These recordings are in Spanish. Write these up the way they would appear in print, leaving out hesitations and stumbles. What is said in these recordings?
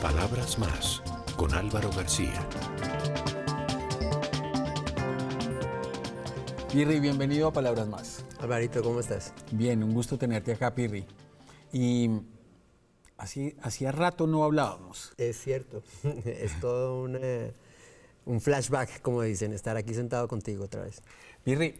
Palabras más, con Álvaro García. Pirri, bienvenido a Palabras Más. Alvarito, ¿cómo estás? Bien, un gusto tenerte acá, Pirri. Y hacía rato no hablábamos. Es cierto, es todo un flashback, como dicen, estar aquí sentado contigo otra vez. Pirri,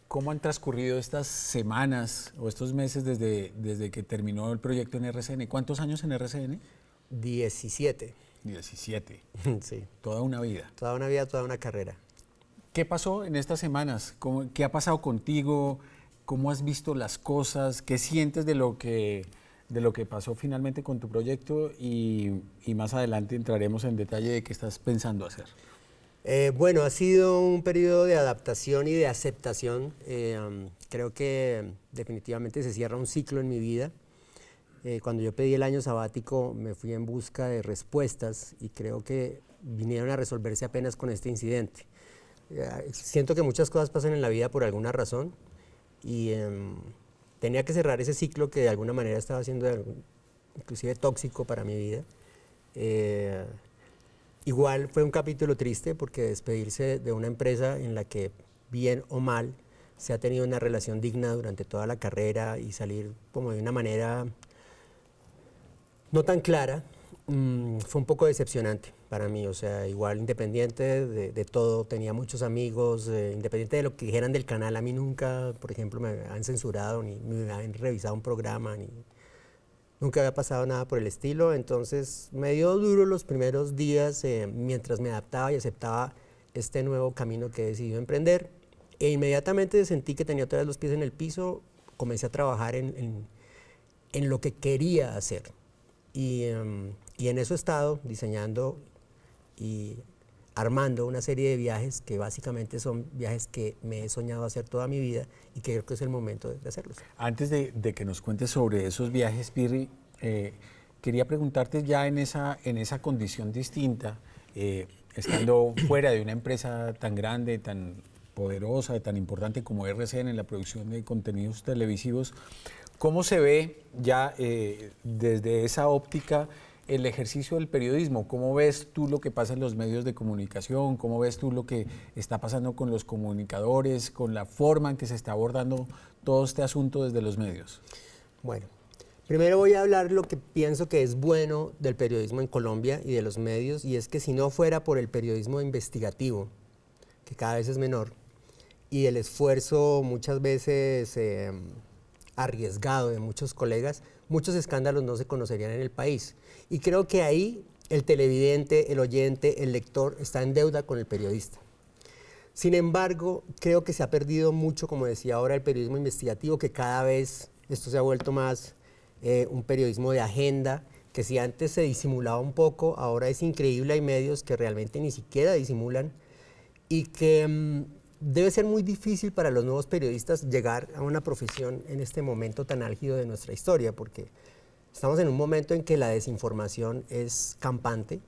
¿cómo han transcurrido estas semanas o estos meses desde que terminó el proyecto en RCN? ¿Cuántos años en RCN? 17. 17. Sí. Toda una vida. Toda una vida, toda una carrera. ¿Qué pasó en estas semanas? ¿Qué ha pasado contigo? ¿Cómo has visto las cosas? ¿Qué sientes de lo que pasó finalmente con tu proyecto? Y más adelante entraremos en detalle de qué estás pensando hacer. Bueno, ha sido un periodo de adaptación y de aceptación. Creo que definitivamente se cierra un ciclo en mi vida. Cuando yo pedí el año sabático me fui en busca de respuestas y creo que vinieron a resolverse apenas con este incidente. Siento que muchas cosas pasan en la vida por alguna razón y tenía que cerrar ese ciclo que de alguna manera estaba siendo inclusive tóxico para mi vida. Igual fue un capítulo triste porque despedirse de una empresa en la que bien o mal se ha tenido una relación digna durante toda la carrera y salir como de una manera no tan clara, fue un poco decepcionante para mí. O sea, igual independiente de todo, tenía muchos amigos, independiente de lo que dijeran del canal, a mí nunca, por ejemplo, me han censurado, ni me han revisado un programa, nunca había pasado nada por el estilo. Entonces me dio duro los primeros días mientras me adaptaba y aceptaba este nuevo camino que he decidido emprender. E inmediatamente sentí que tenía otra vez los pies en el piso, comencé a trabajar en lo que quería hacer. Y en eso he estado diseñando y armando una serie de viajes que básicamente son viajes que me he soñado hacer toda mi vida y que creo que es el momento de hacerlos. Antes de que nos cuentes sobre esos viajes, Pirri, quería preguntarte ya en esa condición distinta, estando fuera de una empresa tan grande, tan poderosa, tan importante como RCN en la producción de contenidos televisivos, ¿cómo se ve ya desde esa óptica el ejercicio del periodismo? ¿Cómo ves tú lo que pasa en los medios de comunicación? ¿Cómo ves tú lo que está pasando con los comunicadores, con la forma en que se está abordando todo este asunto desde los medios? Bueno, primero voy a hablar lo que pienso que es bueno del periodismo en Colombia y de los medios, y es que si no fuera por el periodismo investigativo, que cada vez es menor, y el esfuerzo muchas veces arriesgado de muchos colegas, muchos escándalos no se conocerían en el país. Y creo que ahí el televidente, el oyente, el lector está en deuda con el periodista. Sin embargo, creo que se ha perdido mucho, como decía ahora, el periodismo investigativo, que cada vez esto se ha vuelto más un periodismo de agenda, que si antes se disimulaba un poco, ahora es increíble, hay medios que realmente ni siquiera disimulan y que debe ser muy difícil para los nuevos periodistas llegar a una profesión en este momento tan álgido de nuestra historia, porque estamos en un momento en que la desinformación es campante,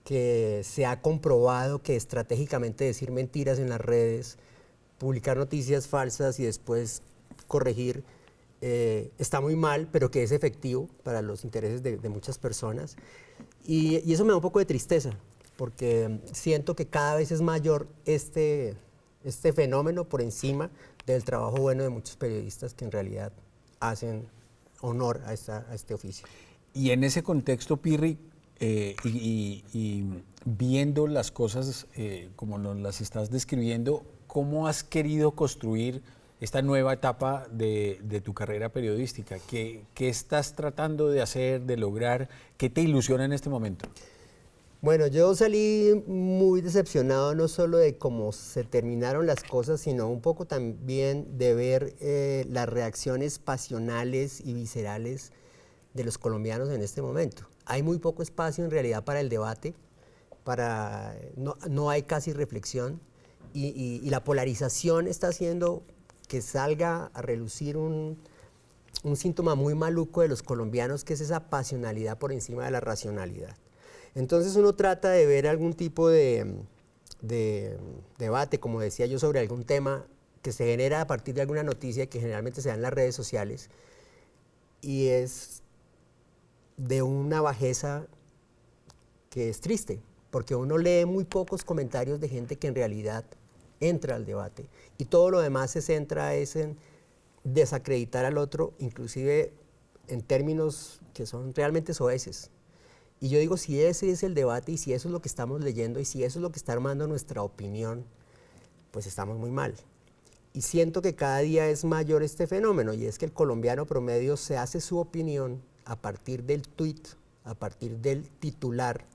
que se ha comprobado que estratégicamente decir mentiras en las redes, publicar noticias falsas y después corregir, está muy mal, pero que es efectivo para los intereses de muchas personas. Y eso me da un poco de tristeza, porque siento que cada vez es mayor este fenómeno por encima del trabajo bueno de muchos periodistas que en realidad hacen honor a este oficio. Y en ese contexto, Pirri, y viendo las cosas como nos las estás describiendo, ¿cómo has querido construir esta nueva etapa de tu carrera periodística? ¿Qué estás tratando de hacer, de lograr? ¿Qué te ilusiona en este momento? Bueno, yo salí muy decepcionado no solo de cómo se terminaron las cosas, sino un poco también de ver las reacciones pasionales y viscerales de los colombianos en este momento. Hay muy poco espacio en realidad para el debate, no hay casi reflexión y la polarización está haciendo que salga a relucir un síntoma muy maluco de los colombianos, que es esa pasionalidad por encima de la racionalidad. Entonces uno trata de ver algún tipo de debate, como decía yo, sobre algún tema que se genera a partir de alguna noticia que generalmente se da en las redes sociales, y es de una bajeza que es triste, porque uno lee muy pocos comentarios de gente que en realidad entra al debate y todo lo demás se centra es en desacreditar al otro, inclusive en términos que son realmente soeces. Y yo digo, si ese es el debate y si eso es lo que estamos leyendo y si eso es lo que está armando nuestra opinión, pues estamos muy mal. Y siento que cada día es mayor este fenómeno y es que el colombiano promedio se hace su opinión a partir del tuit, a partir del titular,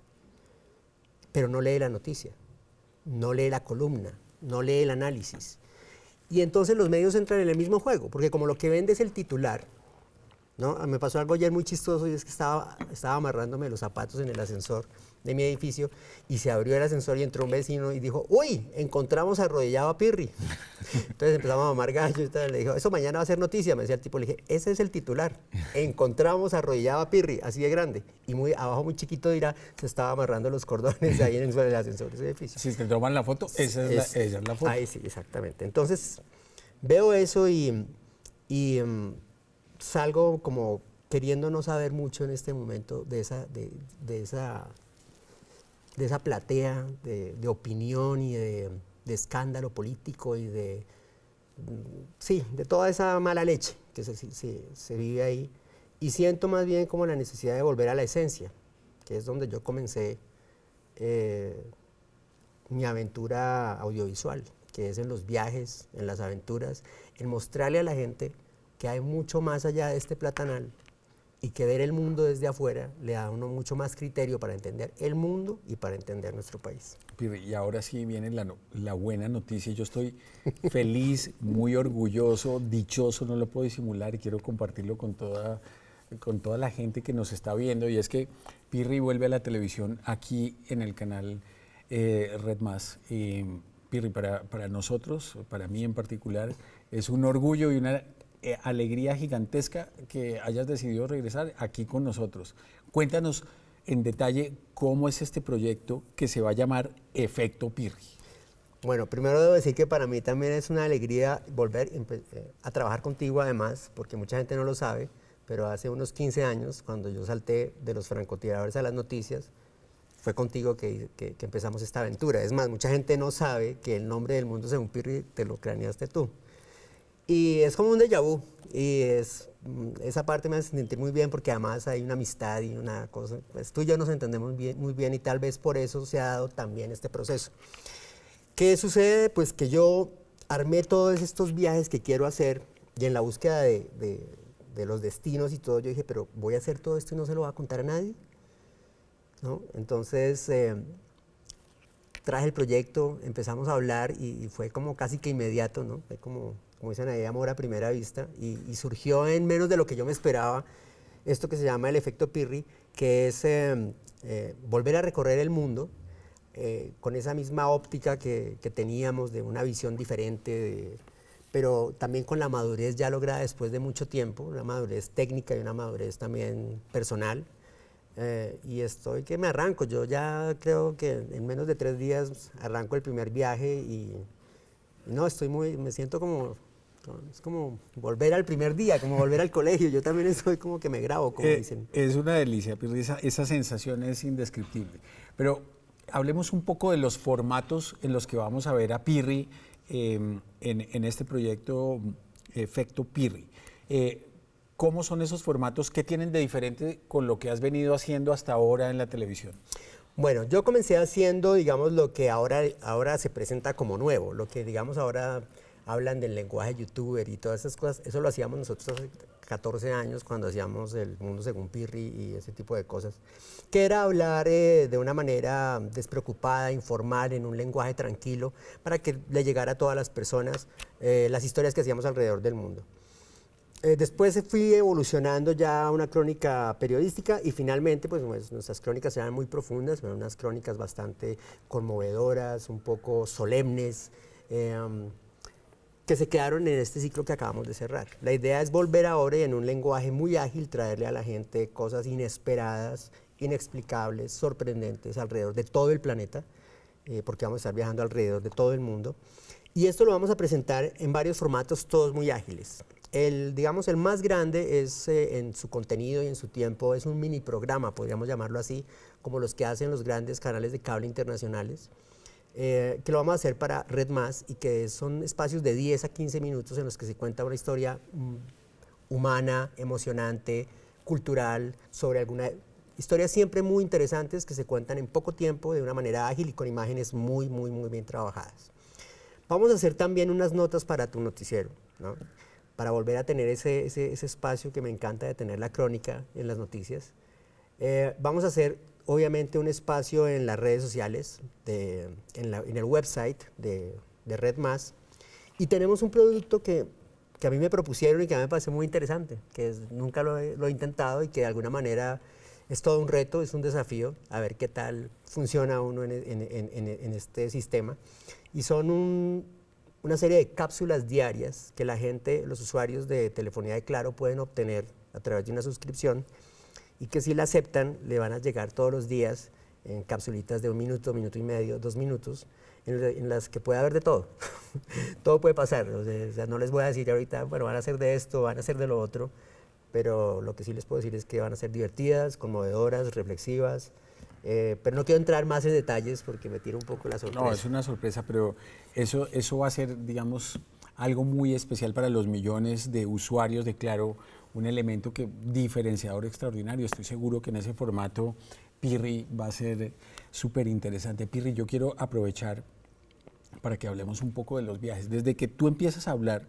pero no lee la noticia, no lee la columna, no lee el análisis. Y entonces los medios entran en el mismo juego, porque como lo que vende es el titular, ¿no? Me pasó algo ayer muy chistoso y es que estaba amarrándome los zapatos en el ascensor de mi edificio y se abrió el ascensor y entró un vecino y dijo, uy, encontramos arrodillado a Pirri. Entonces empezamos a mamar gallo y tal. Le dijo, eso mañana va a ser noticia, me decía el tipo. Le dije, ese es el titular, encontramos arrodillado a Pirri, así de grande. Y muy abajo, muy chiquito dirá, se estaba amarrando los cordones ahí en el ascensor de ese edificio. Si te toman la foto, esa es la foto. Ahí sí, exactamente. Entonces veo eso y salgo como queriendo no saber mucho en este momento de esa platea de opinión y de escándalo político y de toda esa mala leche que se vive ahí. Y siento más bien como la necesidad de volver a la esencia, que es donde yo comencé mi aventura audiovisual, que es en los viajes, en las aventuras, en mostrarle a la gente que hay mucho más allá de este platanal y que ver el mundo desde afuera le da a uno mucho más criterio para entender el mundo y para entender nuestro país. Pirri, y ahora sí viene la buena noticia. Yo estoy feliz, muy orgulloso, dichoso, no lo puedo disimular y quiero compartirlo con toda la gente que nos está viendo. Y es que Pirri vuelve a la televisión aquí en el canal Red Más. Pirri, para nosotros, para mí en particular, es un orgullo y una alegría gigantesca que hayas decidido regresar aquí con nosotros. Cuéntanos en detalle cómo es este proyecto que se va a llamar Efecto Pirri. Bueno, primero debo decir que para mí también es una alegría volver a trabajar contigo además, porque mucha gente no lo sabe, pero hace unos 15 años, cuando yo salté de los francotiradores a las noticias, fue contigo que empezamos esta aventura. Es más, mucha gente no sabe que el nombre del mundo según Pirri te lo craneaste tú. Y es como un déjà vu, y esa parte me hace sentir muy bien porque además hay una amistad y una cosa, pues tú y yo nos entendemos muy bien y tal vez por eso se ha dado también este proceso. ¿Qué sucede? Pues que yo armé todos estos viajes que quiero hacer y en la búsqueda de los destinos y todo, yo dije, pero voy a hacer todo esto y no se lo voy a contar a nadie, ¿no? Entonces traje el proyecto, empezamos a hablar y fue como casi que inmediato, ¿no? Fue como dicen ahí, amor a primera vista, y surgió en menos de lo que yo me esperaba esto que se llama el efecto Pirri, que es volver a recorrer el mundo con esa misma óptica que teníamos de una visión diferente, pero también con la madurez ya lograda después de mucho tiempo, una madurez técnica y una madurez también personal. Y estoy que me arranco, yo ya creo que en menos de 3 días arranco el primer viaje y no, me siento como, es como volver al primer día, como volver al colegio, yo también estoy como que me grabo, como dicen. Es una delicia, Pirri, esa sensación es indescriptible. Pero hablemos un poco de los formatos en los que vamos a ver a Pirri en este proyecto Efecto Pirri. ¿Cómo son esos formatos? ¿Qué tienen de diferente con lo que has venido haciendo hasta ahora en la televisión? Bueno, yo comencé haciendo, digamos, lo que ahora se presenta como nuevo, lo que, digamos, ahora hablan del lenguaje youtuber y todas esas cosas. Eso lo hacíamos nosotros hace 14 años cuando hacíamos El Mundo Según Pirri y ese tipo de cosas, que era hablar de una manera despreocupada, informal, en un lenguaje tranquilo, para que le llegara a todas las personas las historias que hacíamos alrededor del mundo. Después fui evolucionando ya a una crónica periodística y finalmente pues nuestras crónicas eran muy profundas, eran unas crónicas bastante conmovedoras, un poco solemnes, que se quedaron en este ciclo que acabamos de cerrar. La idea es volver ahora y en un lenguaje muy ágil traerle a la gente cosas inesperadas, inexplicables, sorprendentes alrededor de todo el planeta, porque vamos a estar viajando alrededor de todo el mundo. Y esto lo vamos a presentar en varios formatos, todos muy ágiles. digamos, el más grande es en su contenido y en su tiempo, es un mini programa, podríamos llamarlo así, como los que hacen los grandes canales de cable internacionales, que lo vamos a hacer para Red Más y que son espacios de 10 a 15 minutos en los que se cuenta una historia humana, emocionante, cultural, sobre alguna... Historias siempre muy interesantes que se cuentan en poco tiempo, de una manera ágil y con imágenes muy, muy, muy bien trabajadas. Vamos a hacer también unas notas para tu noticiero, ¿no? Para volver a tener ese espacio que me encanta de tener la crónica en las noticias. Vamos a hacer, obviamente, un espacio en las redes sociales, en el website de Red Más, y tenemos un producto que a mí me propusieron y que a mí me parece muy interesante, que nunca lo he intentado y que de alguna manera es todo un reto, es un desafío, a ver qué tal funciona uno en este sistema. Y son una serie de cápsulas diarias que la gente, los usuarios de telefonía de Claro pueden obtener a través de una suscripción y que si la aceptan le van a llegar todos los días en capsulitas de 1 minuto, 1 minuto y medio, 2 minutos, en las que puede haber de todo. Todo puede pasar, o sea, no les voy a decir ahorita, bueno, van a hacer de esto, van a hacer de lo otro, pero lo que sí les puedo decir es que van a ser divertidas, conmovedoras, reflexivas, pero no quiero entrar más en detalles porque me tira un poco la sorpresa. No, es una sorpresa, pero eso va a ser, digamos, algo muy especial para los millones de usuarios de Claro, un elemento diferenciador extraordinario. Estoy seguro que en ese formato Pirri va a ser súper interesante. Pirri, yo quiero aprovechar para que hablemos un poco de los viajes. Desde que tú empiezas a hablar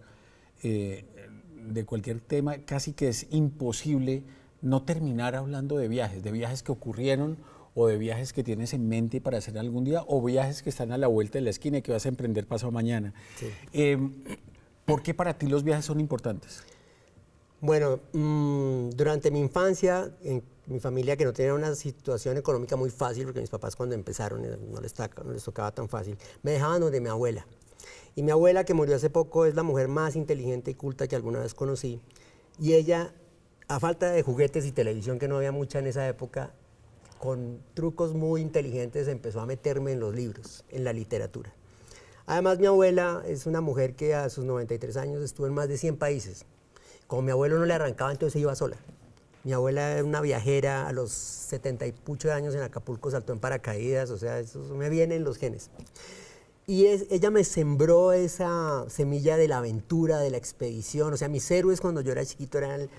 de cualquier tema, casi que es imposible no terminar hablando de viajes que ocurrieron o de viajes que tienes en mente para hacer algún día o viajes que están a la vuelta de la esquina y que vas a emprender pasado mañana. Sí. ¿Por qué para ti los viajes son importantes? Bueno, durante mi infancia, en mi familia, que no tenía una situación económica muy fácil, porque mis papás cuando empezaron no les tocaba tan fácil, me dejaban donde mi abuela. Y mi abuela, que murió hace poco, es la mujer más inteligente y culta que alguna vez conocí. Y ella, a falta de juguetes y televisión, que no había mucha en esa época, con trucos muy inteligentes empezó a meterme en los libros, en la literatura. Además, mi abuela es una mujer que a sus 93 años estuvo en más de 100 países. Como mi abuelo no le arrancaba, entonces se iba sola. Mi abuela era una viajera, a los 70 y pucho de años en Acapulco saltó en paracaídas, o sea, eso me viene en los genes. Y ella me sembró esa semilla de la aventura, de la expedición. O sea, mis héroes cuando yo era chiquito eran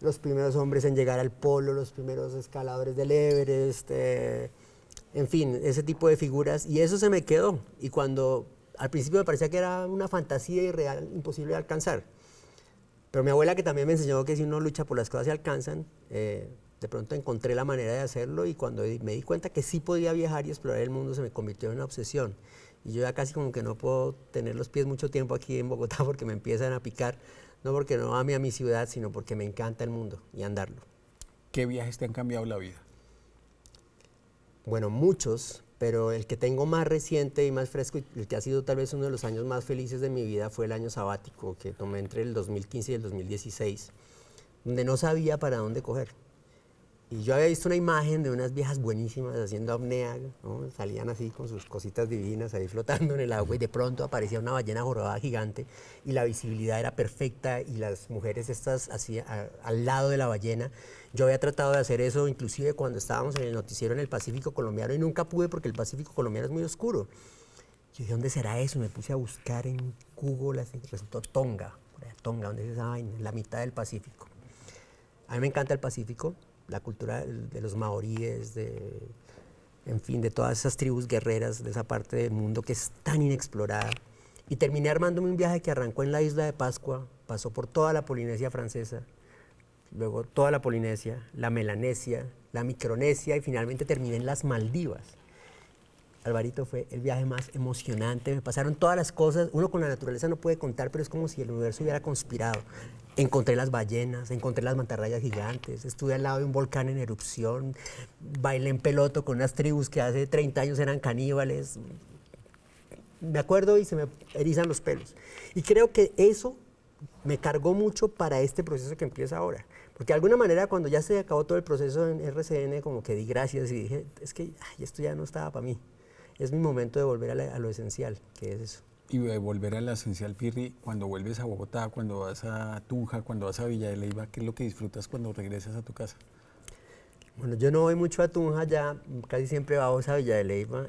los primeros hombres en llegar al polo, los primeros escaladores del Everest, en fin, ese tipo de figuras. Y eso se me quedó. Y cuando al principio me parecía que era una fantasía irreal, imposible de alcanzar. Pero mi abuela, que también me enseñó que si uno lucha por las cosas se alcanzan, de pronto encontré la manera de hacerlo y cuando me di cuenta que sí podía viajar y explorar el mundo se me convirtió en una obsesión. Y yo ya casi como que no puedo tener los pies mucho tiempo aquí en Bogotá porque me empiezan a picar, no porque no ame a mi ciudad, sino porque me encanta el mundo y andarlo. ¿Qué viajes te han cambiado la vida? Bueno, muchos, pero el que tengo más reciente y más fresco, y el que ha sido tal vez uno de los años más felices de mi vida fue el año sabático que tomé entre el 2015 y el 2016, donde no sabía para dónde coger. Y yo había visto una imagen de unas viejas buenísimas haciendo apnea, ¿no? Salían así con sus cositas divinas ahí flotando en el agua y de pronto aparecía una ballena jorobada gigante y la visibilidad era perfecta y las mujeres estas así al lado de la ballena. Yo había tratado de hacer eso inclusive cuando estábamos en el noticiero en el Pacífico colombiano y nunca pude porque el Pacífico colombiano es muy oscuro. Yo dije, ¿dónde será eso? Me puse a buscar en Google, así resultó Tonga. Tonga, ¿dónde es esa vaina? En la mitad del Pacífico. A mí me encanta el Pacífico. La cultura de los maoríes, en fin, de todas esas tribus guerreras de esa parte del mundo que es tan inexplorada. Y terminé armándome un viaje que arrancó en la isla de Pascua, pasó por toda la Polinesia francesa, luego toda la Polinesia, la Melanesia, la Micronesia y finalmente terminé en las Maldivas. Alvarito, fue el viaje más emocionante, me pasaron todas las cosas, uno con la naturaleza no puede contar, pero es como si el universo hubiera conspirado. Encontré las ballenas, encontré las mantarrayas gigantes, estuve al lado de un volcán en erupción, bailé en peloto con unas tribus que hace 30 años eran caníbales. Me acuerdo y se me erizan los pelos. Y creo que eso me cargó mucho para este proceso que empieza ahora. Porque de alguna manera cuando ya se acabó todo el proceso en RCN, como que di gracias y dije, es que esto ya no estaba para mí. Es mi momento de volver a lo esencial, que es eso. Y volver a la esencial, Pirri, cuando vuelves a Bogotá, cuando vas a Tunja, cuando vas a Villa de Leyva, ¿qué es lo que disfrutas cuando regresas a tu casa? Bueno, yo no voy mucho a Tunja ya, casi siempre vamos a Villa de Leyva.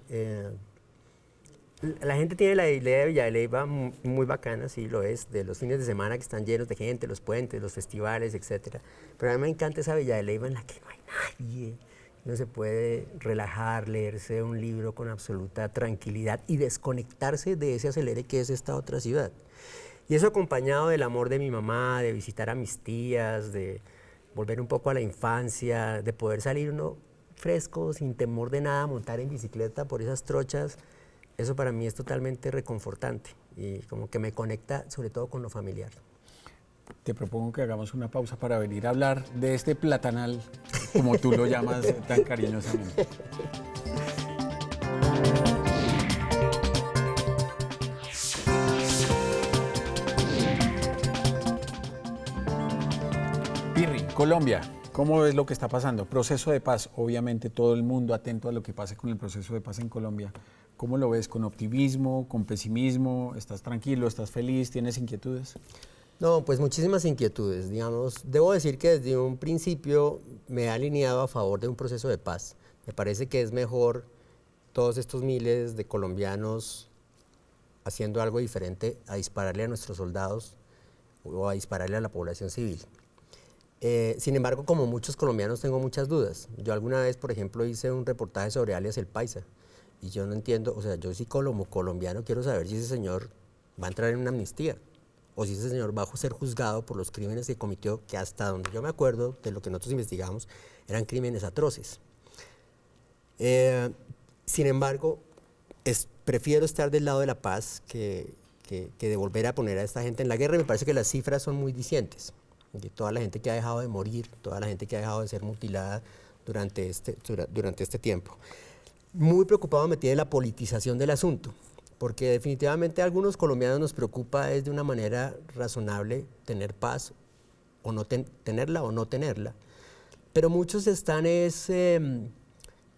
La gente tiene la idea de Villa de Leyva muy bacana, sí lo es, de los fines de semana que están llenos de gente, los puentes, los festivales, etc. Pero a mí me encanta esa Villa de Leyva en la que no hay nadie. Uno se puede relajar, leerse un libro con absoluta tranquilidad y desconectarse de ese acelere que es esta otra ciudad. Y eso acompañado del amor de mi mamá, de visitar a mis tías, de volver un poco a la infancia, de poder salir uno fresco, sin temor de nada, montar en bicicleta por esas trochas. Eso para mí es totalmente reconfortante y como que me conecta sobre todo con lo familiar. Te propongo que hagamos una pausa para venir a hablar de este platanal, como tú lo llamas tan cariñosamente. Pirri, Colombia, ¿cómo ves lo que está pasando? Proceso de paz, obviamente todo el mundo atento a lo que pase con el proceso de paz en Colombia. ¿Cómo lo ves? ¿Con optimismo, con pesimismo? ¿Estás tranquilo, estás feliz, tienes inquietudes? No, pues muchísimas inquietudes, digamos. Debo decir que desde un principio me he alineado a favor de un proceso de paz. Me parece que es mejor todos estos miles de colombianos haciendo algo diferente a dispararle a nuestros soldados o a dispararle a la población civil. Sin embargo, como muchos colombianos tengo muchas dudas. Yo alguna vez, por ejemplo, hice un reportaje sobre alias El Paisa y yo no entiendo, o sea, yo sí como colombiano quiero saber si ese señor va a entrar en una amnistía o si ese señor va a ser juzgado por los crímenes que cometió, que hasta donde yo me acuerdo de lo que nosotros investigamos, eran crímenes atroces. Sin embargo, prefiero estar del lado de la paz que de volver a poner a esta gente en la guerra. Y me parece que las cifras son muy dicientes, de toda la gente que ha dejado de morir, toda la gente que ha dejado de ser mutilada durante este tiempo. Muy preocupado me tiene la politización del asunto, porque definitivamente a algunos colombianos nos preocupa es de una manera razonable tener paz, o no tenerla o no tenerla, pero muchos están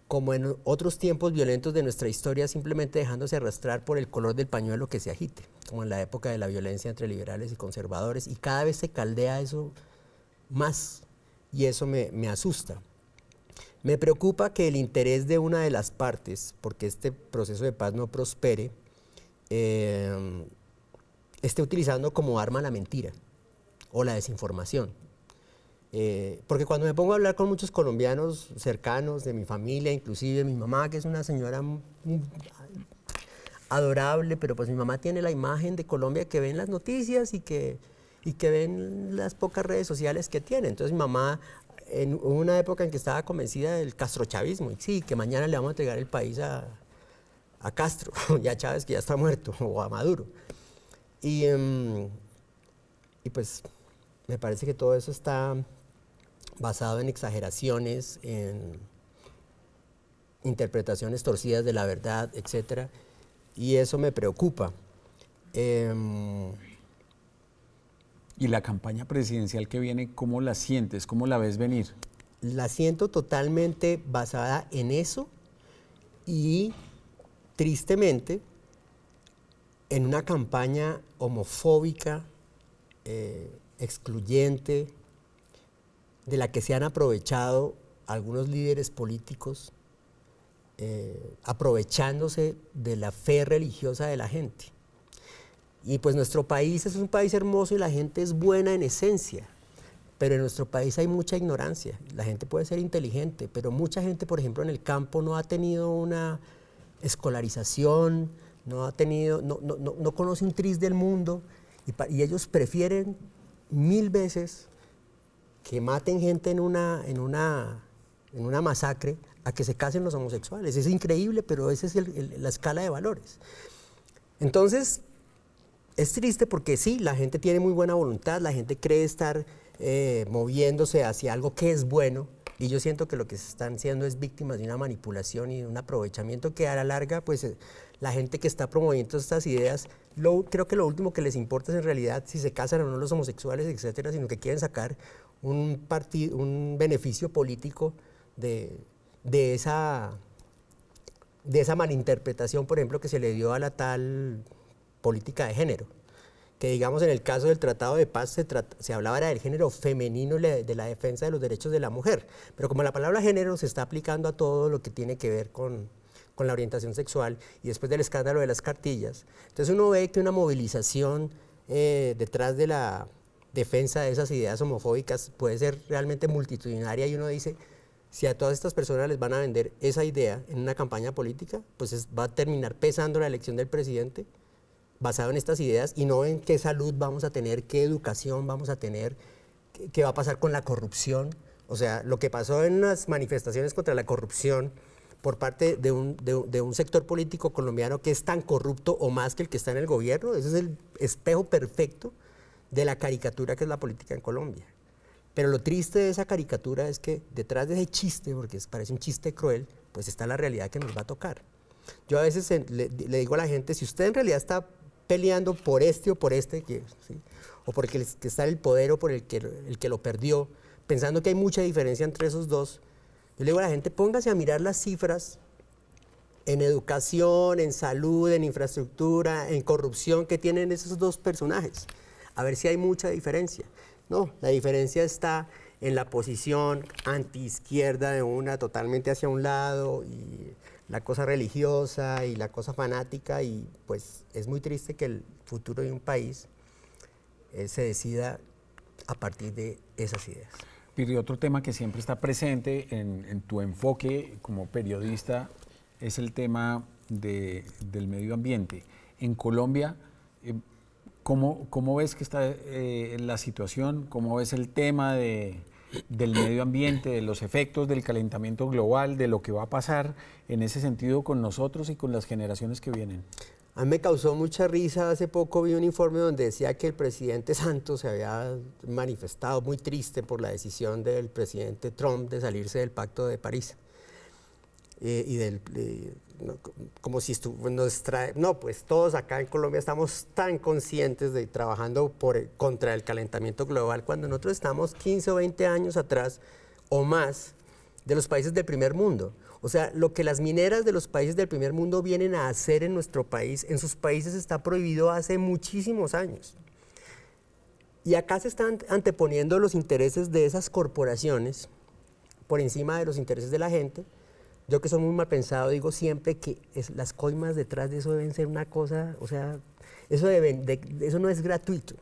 como en otros tiempos violentos de nuestra historia, simplemente dejándose arrastrar por el color del pañuelo que se agite, como en la época de la violencia entre liberales y conservadores, y cada vez se caldea eso más, y eso me asusta. Me preocupa que el interés de una de las partes, porque este proceso de paz no prospere, esté utilizando como arma la mentira o la desinformación. Porque cuando me pongo a hablar con muchos colombianos cercanos, de mi familia, inclusive mi mamá, que es una señora adorable, pero pues mi mamá tiene la imagen de Colombia que ven las noticias y que ven las pocas redes sociales que tiene. Entonces mi mamá, en una época en que estaba convencida del castrochavismo, y sí, que mañana le vamos a entregar el país a Castro, y a Chávez, que ya está muerto, o a Maduro. Y pues me parece que todo eso está basado en exageraciones, en interpretaciones torcidas de la verdad, etc. Y eso me preocupa. ¿Y la campaña presidencial que viene, cómo la sientes? ¿Cómo la ves venir? La siento totalmente basada en eso y, tristemente, en una campaña homofóbica, excluyente, de la que se han aprovechado algunos líderes políticos, aprovechándose de la fe religiosa de la gente. Y pues nuestro país es un país hermoso y la gente es buena en esencia, pero en nuestro país hay mucha ignorancia. La gente puede ser inteligente, pero mucha gente, por ejemplo, en el campo no ha tenido una escolarización, no conoce un tris del mundo, y ellos prefieren 1000 veces que maten gente en una masacre a que se casen los homosexuales. Es increíble, pero esa es la escala de valores. Entonces, es triste porque sí, la gente tiene muy buena voluntad, la gente cree estar moviéndose hacia algo que es bueno, y yo siento que lo que se están siendo es víctimas de una manipulación y de un aprovechamiento que a la larga, pues la gente que está promoviendo estas ideas, creo que lo último que les importa es en realidad si se casan o no los homosexuales, etcétera, sino que quieren sacar un beneficio político de esa malinterpretación, por ejemplo, que se le dio a la tal política de género. Que digamos en el caso del Tratado de Paz se hablaba era del género femenino, de la defensa de los derechos de la mujer, pero como la palabra género se está aplicando a todo lo que tiene que ver con la orientación sexual y después del escándalo de las cartillas, entonces uno ve que una movilización detrás de la defensa de esas ideas homofóbicas puede ser realmente multitudinaria y uno dice, si a todas estas personas les van a vender esa idea en una campaña política, pues va a terminar pesando la elección del presidente basado en estas ideas y no en qué salud vamos a tener, qué educación vamos a tener, qué va a pasar con la corrupción. O sea, lo que pasó en las manifestaciones contra la corrupción por parte de un sector político colombiano que es tan corrupto o más que el que está en el gobierno, ese es el espejo perfecto de la caricatura que es la política en Colombia. Pero lo triste de esa caricatura es que detrás de ese chiste, porque parece un chiste cruel, pues está la realidad que nos va a tocar. Yo a veces le digo a la gente, si usted en realidad está peleando por este o por este, ¿sí? O por el que está en el poder o por el que lo perdió, pensando que hay mucha diferencia entre esos dos, yo le digo a la gente, póngase a mirar las cifras en educación, en salud, en infraestructura, en corrupción que tienen esos dos personajes, a ver si hay mucha diferencia. No, la diferencia está en la posición antiizquierda de una totalmente hacia un lado y la cosa religiosa y la cosa fanática y pues es muy triste que el futuro de un país se decida a partir de esas ideas. Pirri, otro tema que siempre está presente en tu enfoque como periodista es el tema del medio ambiente. En Colombia, ¿cómo ves que está la situación? ¿Cómo ves el tema del medio ambiente, de los efectos del calentamiento global, de lo que va a pasar en ese sentido con nosotros y con las generaciones que vienen? A mí me causó mucha risa, hace poco vi un informe donde decía que el presidente Santos se había manifestado muy triste por la decisión del presidente Trump de salirse del Pacto de París. Como si pues todos acá en Colombia estamos tan conscientes de trabajando contra el calentamiento global cuando nosotros estamos 15 o 20 años atrás o más de los países del primer mundo. O sea, lo que las mineras de los países del primer mundo vienen a hacer en nuestro país, en sus países está prohibido hace muchísimos años. Y acá se están anteponiendo los intereses de esas corporaciones por encima de los intereses de la gente. Yo que soy muy mal pensado digo siempre que las coimas detrás de eso deben ser una cosa, o sea, eso no es gratuito,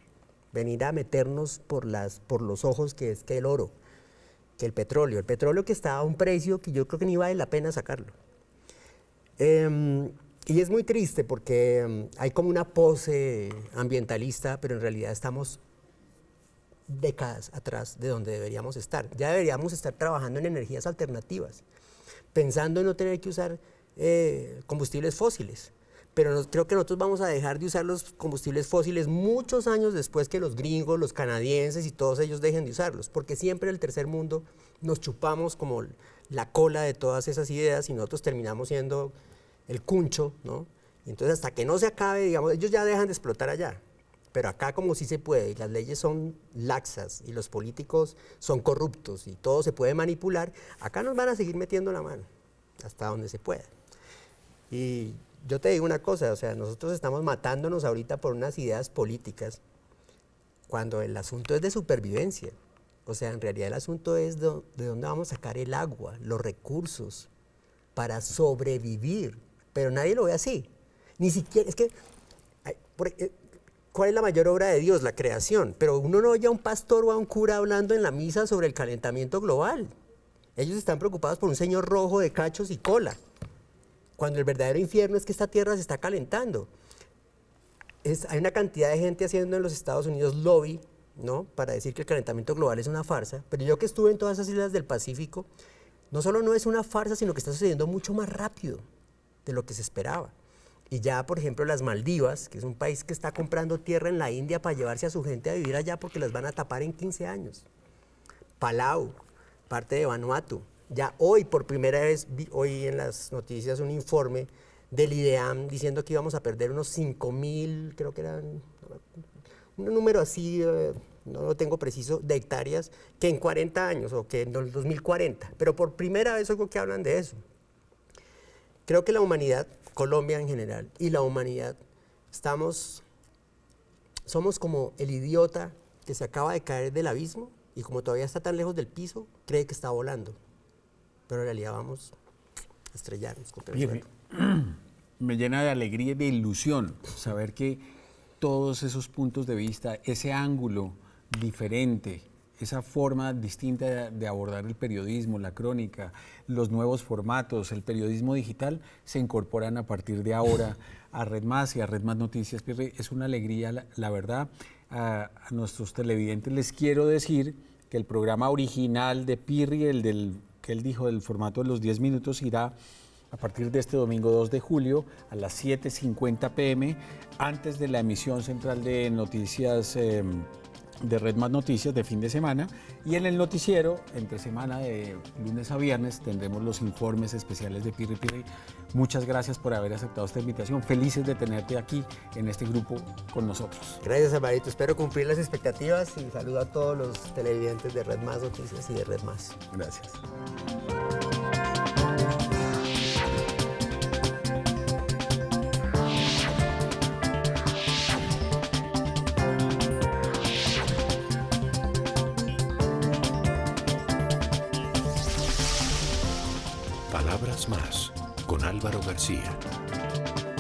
venir a meternos por los ojos que es que el oro, que el petróleo que está a un precio que yo creo que ni vale la pena sacarlo. Y es muy triste porque hay como una pose ambientalista, pero en realidad estamos décadas atrás de donde deberíamos estar. Ya deberíamos estar trabajando en energías alternativas, pensando en no tener que usar combustibles fósiles. Pero creo que nosotros vamos a dejar de usar los combustibles fósiles muchos años después que los gringos, los canadienses y todos ellos dejen de usarlos, porque siempre en el tercer mundo nos chupamos como la cola de todas esas ideas y nosotros terminamos siendo el cuncho, ¿no? Y entonces hasta que no se acabe, digamos, ellos ya dejan de explotar allá. Pero acá como sí se puede, y las leyes son laxas, y los políticos son corruptos, y todo se puede manipular, acá nos van a seguir metiendo la mano, hasta donde se pueda. Y yo te digo una cosa, o sea, nosotros estamos matándonos ahorita por unas ideas políticas, cuando el asunto es de supervivencia. O sea, en realidad el asunto es de dónde vamos a sacar el agua, los recursos, para sobrevivir. Pero nadie lo ve así. Ni siquiera, es que... ¿Cuál es la mayor obra de Dios? La creación. Pero uno no oye a un pastor o a un cura hablando en la misa sobre el calentamiento global. Ellos están preocupados por un señor rojo de cachos y cola, cuando el verdadero infierno es que esta tierra se está calentando. Hay una cantidad de gente haciendo en los Estados Unidos lobby, ¿no?, para decir que el calentamiento global es una farsa, pero yo que estuve en todas esas islas del Pacífico, no solo no es una farsa, sino que está sucediendo mucho más rápido de lo que se esperaba. Y ya, por ejemplo, las Maldivas, que es un país que está comprando tierra en la India para llevarse a su gente a vivir allá porque las van a tapar en 15 años. Palau, parte de Vanuatu. Ya hoy, por primera vez, hoy en las noticias un informe del IDEAM diciendo que íbamos a perder unos 5.000, creo que eran un número así, no lo tengo preciso, de hectáreas, que en 40 años o que en el 2040. Pero por primera vez oigo que hablan de eso. Creo que la humanidad, Colombia en general, y la humanidad somos como el idiota que se acaba de caer del abismo y como todavía está tan lejos del piso, cree que está volando. Pero en realidad vamos a estrellarnos contra el Pirri, suelo. me llena de alegría y de ilusión saber que todos esos puntos de vista, ese ángulo diferente, esa forma distinta de abordar el periodismo, la crónica, los nuevos formatos, el periodismo digital, se incorporan a partir de ahora a Red Más y a Red Más Noticias. Pirri, es una alegría, la verdad. A nuestros televidentes les quiero decir que el programa original de Pirri, que él dijo del formato de los 10 minutos, irá a partir de este domingo 2 de julio a las 7:50 p.m. antes de la emisión central de noticias de Red Más Noticias de fin de semana, y en el noticiero, entre semana de lunes a viernes, tendremos los informes especiales de Pirri. Pirri, muchas gracias por haber aceptado esta invitación. Felices de tenerte aquí en este grupo con nosotros. Gracias, Alvarito. Espero cumplir las expectativas y saludo a todos los televidentes de Red Más Noticias y de Red Más. Gracias. Palabras más con Álvaro García.